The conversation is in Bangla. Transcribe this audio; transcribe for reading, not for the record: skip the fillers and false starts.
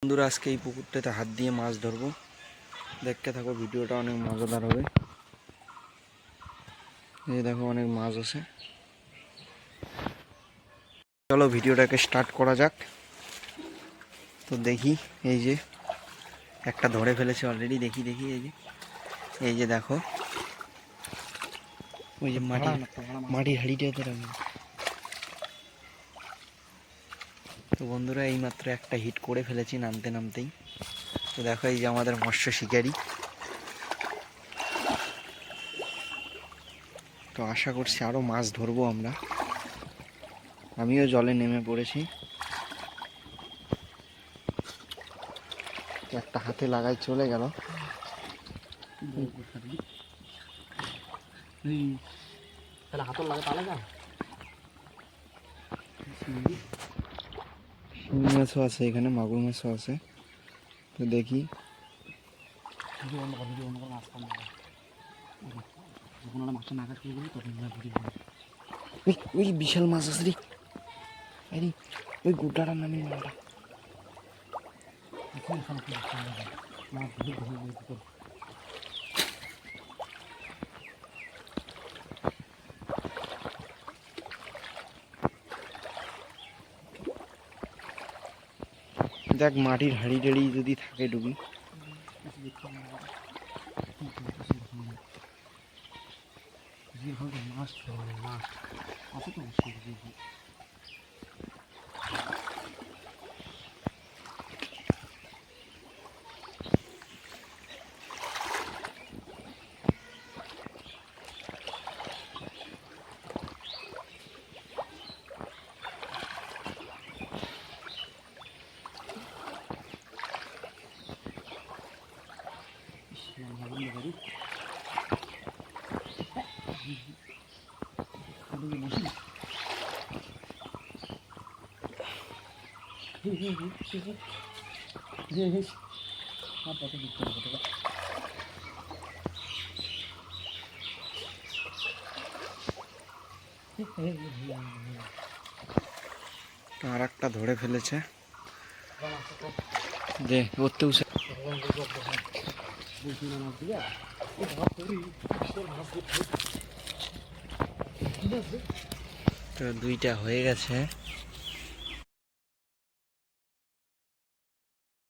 বন্ধুরা আজকে এই পুকুরটাতে হাত দিয়ে মাছ ধরবো, দেখতে থাকো, ভিডিওটা অনেক মজাদার হবে। এই দেখো অনেক মাছ আছে, চলো ভিডিওটাকে স্টার্ট করা যাক। তো দেখি, এই যে একটা ধরে ফেলেছে অলরেডি, দেখি দেখি এই যে দেখো, ওই যে মাটির হাঁড়িটাতে রাখবো। তো বন্ধুরা এইমাত্র একটা হিট করে ফেলেছি নামতে নামতেই। তো দেখো এই যে আমাদের মৎস্য শিকারী। তো আশা করছি আরও মাছ ধরবো আমরা। আমিও জলে নেমে পড়েছি। একটা হাতে লাগাই চলে গেল। শিঙি মাছও আছে এখানে, মাগুর মাছও আছে। তো দেখি, ওই বিশাল মাছ আছে রে, ওই গোটাটা নামিয়ে নেওয়া। দেখ মাটির হাঁড়ি টাড়ি যদি থাকে ডুবি। আর একটা ধরে ফেলেছে, দে ওতেও। তো দুইটা হয়ে গেছে।